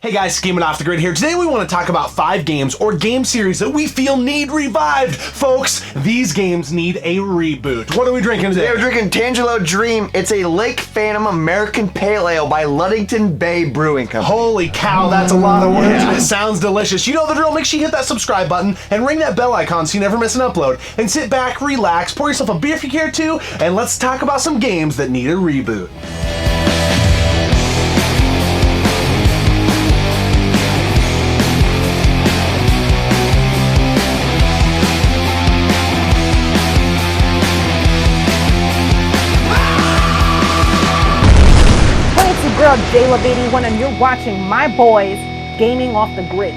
Hey guys, Scheming Off the Grid here. Today we want to talk about 5 games or game series that we feel need revived. Folks, these games need a reboot. What are we drinking today? We're drinking Tangelo Dream. It's a Lake Phantom American Pale Ale by Ludington Bay Brewing Company. Holy cow, that's a lot of words and it sounds delicious. You know the drill. Make sure you hit that subscribe button and ring that bell icon so you never miss an upload. And sit back, relax, pour yourself a beer if you care to, and let's talk about some games that need a reboot. Girl J-Love81 and you're watching my boys Gaming Off the Grid.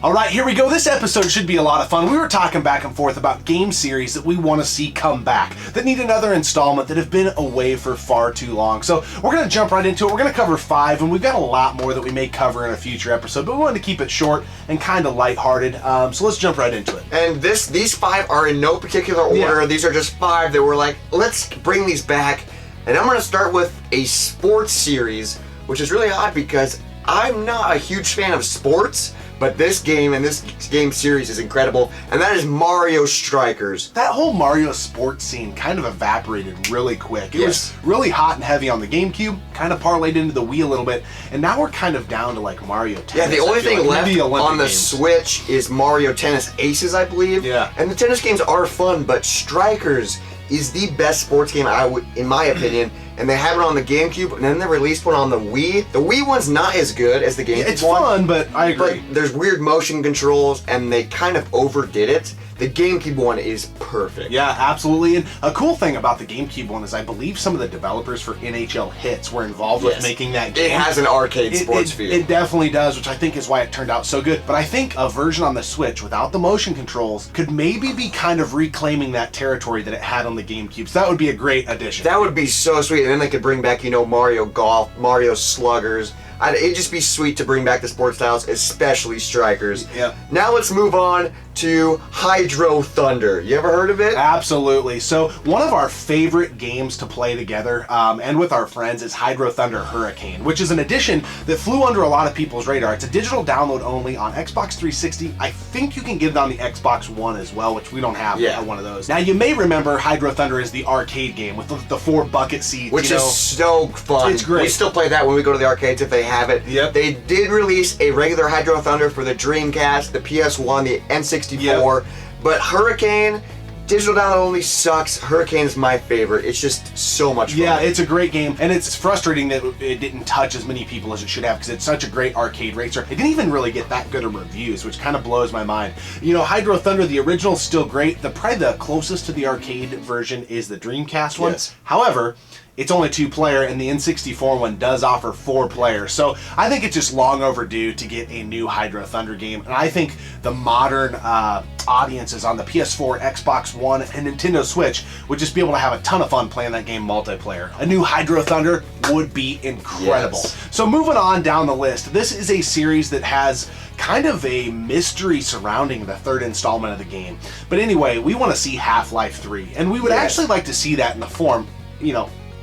Alright, here we go. This episode should be a lot of fun. We were talking back and forth about game series that we want to see come back, that need another installment, that have been away for far too long. So we're going to jump right into it. We're going to cover 5, and we've got a lot more that we may cover in a future episode, but we wanted to keep it short and kind of lighthearted. So let's jump right into it. And these 5 are in no particular order. Yeah. These are just 5 that were like, let's bring these back. And I'm going to start with a sports series, which is really odd because I'm not a huge fan of sports, but this game and this game series is incredible, and that is Mario Strikers. That whole Mario sports scene kind of evaporated really quick. It was really hot and heavy on the GameCube, kind of parlayed into the Wii a little bit, and now we're kind of down to like Mario Tennis. Yeah, the only thing like left on the games. Switch is Mario Tennis Aces, I believe. Yeah. And the tennis games are fun, but Strikers is the best sports game, in my opinion, and they have it on the GameCube, and then they released one on the Wii. The Wii one's not as good as the GameCube It's one. fun, but I agree. But there's weird motion controls, and they kind of overdid it. The GameCube one is perfect. Yeah, absolutely. And a cool thing about the GameCube one is I believe some of the developers for NHL Hits were involved with making that game. It has an arcade sports feel. It definitely does, which I think is why it turned out so good. But I think a version on the Switch without the motion controls could maybe be kind of reclaiming that territory that it had on the GameCube. So that would be a great addition. That would be so sweet. And then they could bring back, Mario Golf, Mario Sluggers. It'd just be sweet to bring back the sports styles, especially Strikers. Yeah. Now let's move on to Hydro Thunder. You ever heard of it? Absolutely. So one of our favorite games to play together and with our friends is Hydro Thunder Hurricane, which is an addition that flew under a lot of people's radar. It's a digital download only on Xbox 360. I think you can get it on the Xbox One as well, which we don't have one of those. Now you may remember Hydro Thunder is the arcade game with the 4 bucket seats. Which is so fun. It's great. We still play that when we go to the arcades if they have it. Yep. They did release a regular Hydro Thunder for the Dreamcast, the PS1, the N64, but Hurricane, digital download only sucks. Hurricane is my favorite. It's just so much fun. Yeah, it's a great game, and it's frustrating that it didn't touch as many people as it should have because it's such a great arcade racer. It didn't even really get that good of reviews, which kind of blows my mind. Hydro Thunder, the original, is still great. Probably the closest to the arcade version is the Dreamcast one. Yes. However, it's only 2-player, and the N64 one does offer 4 players. So I think it's just long overdue to get a new Hydro Thunder game. And I think the modern audiences on the PS4, Xbox One, and Nintendo Switch would just be able to have a ton of fun playing that game multiplayer. A new Hydro Thunder would be incredible. Yes. So moving on down the list, this is a series that has kind of a mystery surrounding the 3rd installment of the game. But anyway, we want to see Half-Life 3, and we would actually like to see that in the form,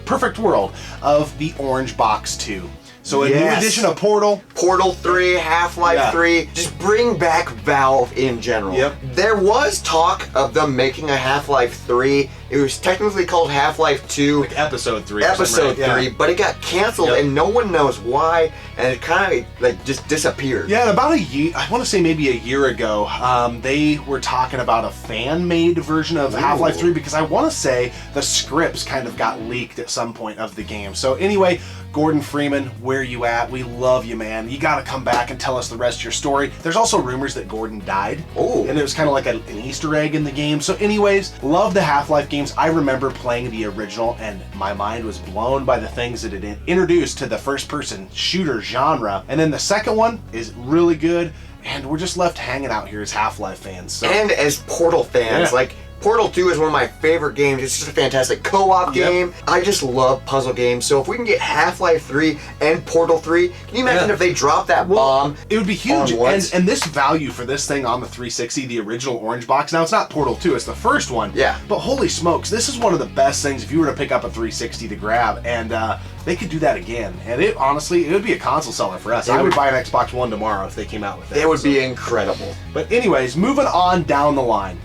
perfect world of the Orange Box 2. So a new edition of Portal 3, Half-Life 3, just bring back Valve in general. Yep. There was talk of them making a Half-Life 3. It was technically called Half-Life 2. Like Episode 3. Episode 3, right? but it got canceled and no one knows why, and it kind of just disappeared. Yeah, about a year, I want to say maybe a year ago, they were talking about a fan-made version of Half-Life 3 because I want to say the scripts kind of got leaked at some point of the game. So anyway, Gordon Freeman, where you at? We love you, man. You got to come back and tell us the rest of your story. There's also rumors that Gordon died. Oh. And it was kind of like an Easter egg in the game. So anyways, love the Half-Life games. I remember playing the original and my mind was blown by the things that it introduced to the first-person shooter genre. And then the second one is really good. And we're just left hanging out here as Half-Life fans. So. And as Portal fans, Portal 2 is one of my favorite games. It's just a fantastic co-op game. I just love puzzle games. So if we can get Half-Life 3 and Portal 3, can you imagine if they dropped that bomb? It would be huge. on once? And this value for this thing on the 360, the original orange box. Now, it's not Portal 2, it's the first one. Yeah. But holy smokes, this is one of the best things if you were to pick up a 360 to grab. And they could do that again. And it honestly, it would be a console seller for us. I would buy an Xbox One tomorrow if they came out with it. It would be incredible. But anyways, moving on down the line.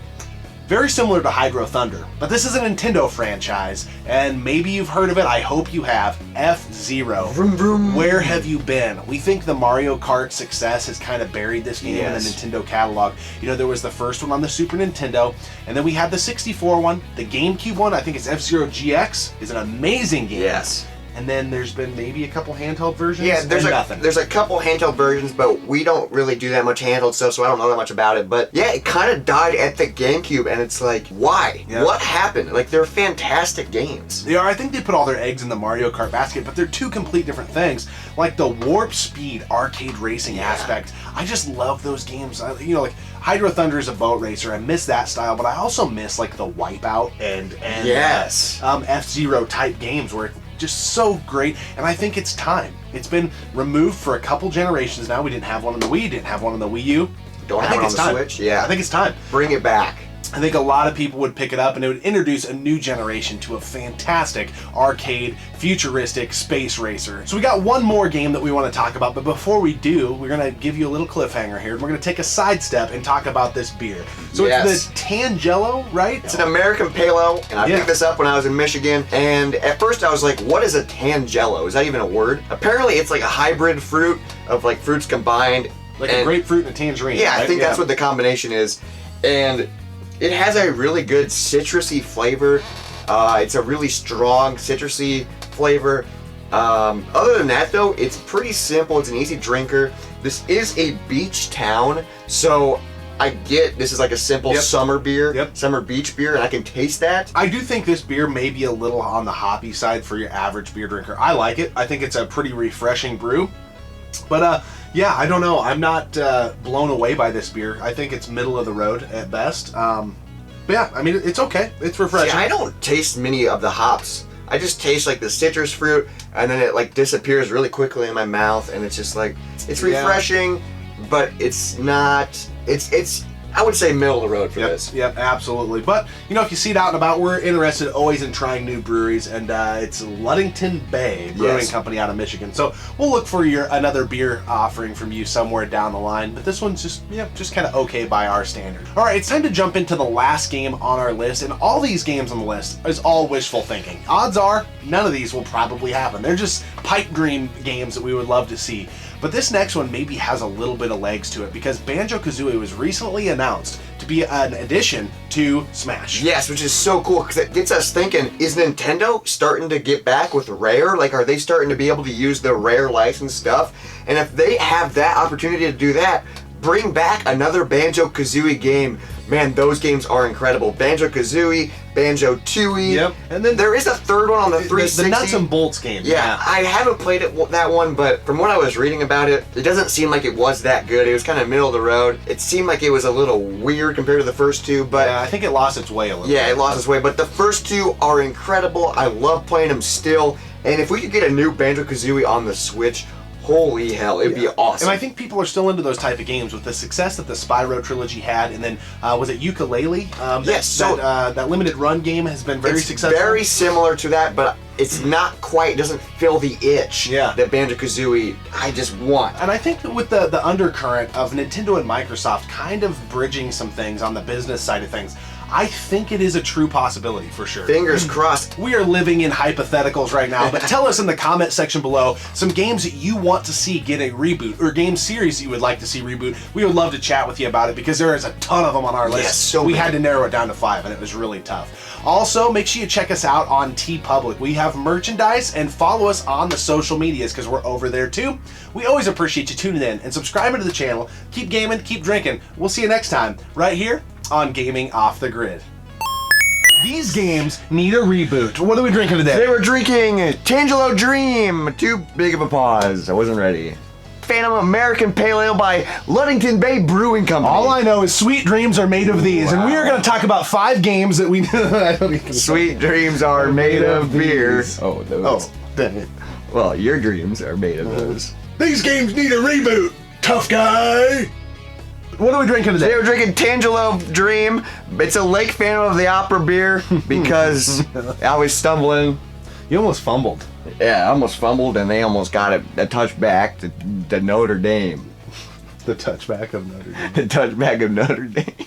Very similar to Hydro Thunder, but this is a Nintendo franchise, and maybe you've heard of it, I hope you have, FZero. Vroom, vroom. Where have you been? We think the Mario Kart success has kind of buried this game in the Nintendo catalog. You know, there was the first one on the Super Nintendo, and then we had the 64 one, the GameCube one, I think it's F-Zero GX, is an amazing game. Yes. And then there's been maybe a couple handheld versions. Yeah, there's nothing. There's a couple handheld versions, but we don't really do that much handheld stuff, so I don't know that much about it. But yeah, it kind of died at the GameCube, and it's like, why? Yeah. What happened? Like, they're fantastic games. Yeah, I think they put all their eggs in the Mario Kart basket, but they're two complete different things. Like the Warp Speed arcade racing aspect, I just love those games. You know, like Hydro Thunder is a boat racer. I miss that style, but I also miss like the Wipeout and Yes. F-Zero type games where it's just so great. And I think it's time. It's been removed for a couple generations now. We didn't have one on the Wii, didn't have one on the Wii U. Don't have it on the Switch? Yeah. I think it's time. Bring it back. I think a lot of people would pick it up and it would introduce a new generation to a fantastic arcade, futuristic space racer. So we got one more game that we want to talk about, but before we do, we're going to give you a little cliffhanger here. We're going to take a sidestep and talk about this beer. So it's the Tangelo, right? It's an American Pale Ale, and I picked this up when I was in Michigan, and at first I was like, what is a Tangelo? Is that even a word? Apparently it's like a hybrid fruit of like fruits combined. Like a grapefruit and a tangerine. Yeah, right? I think that's what the combination is. And it has a really good citrusy flavor. It's a really strong citrusy flavor. Other than that though, it's pretty simple. It's an easy drinker. This is a beach town, so I get this is like a simple summer beer, summer beach beer, and I can taste that. I do think this beer may be a little on the hoppy side for your average beer drinker. I like it. I think it's a pretty refreshing brew. But yeah, I don't know. I'm not blown away by this beer. I think it's middle of the road at best. But yeah, I mean, it's okay. It's refreshing. See, I don't taste many of the hops. I just taste like the citrus fruit, and then it like disappears really quickly in my mouth, and it's just like, it's refreshing, but it's not, it's I would say middle of the road for this. Yep, absolutely. But, you know, if you see it out and about, we're interested always in trying new breweries, and it's Ludington Bay Brewing Company out of Michigan. So we'll look for another beer offering from you somewhere down the line. But this one's just kind of okay by our standard. All right, it's time to jump into the last game on our list, and all these games on the list is all wishful thinking. Odds are none of these will probably happen. They're just pipe dream games that we would love to see. But this next one maybe has a little bit of legs to it because Banjo Kazooie was recently announced to be an addition to Smash. Yes, which is so cool because it gets us thinking, is Nintendo starting to get back with Rare? Like, are they starting to be able to use the Rare license stuff? And if they have that opportunity to do that, bring back another Banjo Kazooie game. Man, those games are incredible. Banjo Kazooie, Banjo Tooie. And then there is a third one on the 360. The nuts and bolts game. Yeah, I haven't played that one, but from what I was reading about it, it doesn't seem like it was that good. It was kind of middle of the road. It seemed like it was a little weird compared to the first two, but yeah, I think it lost its way a little. Yeah, it lost its way, but the first two are incredible. I love playing them still, and if we could get a new Banjo Kazooie on the Switch, holy hell, it'd be awesome. And I think people are still into those type of games with the success that the Spyro trilogy had, and then was it Yooka-Laylee? Yes. That limited run game has been very successful. Very similar to that, but it's not quite. It doesn't fill the itch that Banjo Kazooie I just want. And I think that with the undercurrent of Nintendo and Microsoft kind of bridging some things on the business side of things, I think it is a true possibility for sure. Fingers crossed. We are living in hypotheticals right now, but tell us in the comment section below some games that you want to see get a reboot or game series that you would like to see reboot. We would love to chat with you about it because there is a ton of them on our list. Yes, so we many. had to narrow it down to 5 and it was really tough. Also, make sure you check us out on TeePublic. We have merchandise and follow us on the social medias because we're over there too. We always appreciate you tuning in and subscribing to the channel. Keep gaming, keep drinking. We'll see you next time right here on Gaming Off the Grid. These games need a reboot. What are we drinking today? Today we're drinking Tangelo Dream. Too big of a pause. I wasn't ready. Phantom American Pale Ale by Ludington Bay Brewing Company. All I know is sweet dreams are made of these, and we are going to talk about 5 games that we. I don't even. Sweet dreams are made of beer. Oh, those. Oh, dang it. well, your dreams are made of those. These games need a reboot, tough guy. What are we drinking today? Today we're drinking Tangelo Dream. It's a Lake Phantom of the Opera beer because I was stumbling. You almost fumbled. Yeah, I almost fumbled and they almost got it a touchback to Notre Dame. The touchback of Notre Dame. The touchback of Notre Dame.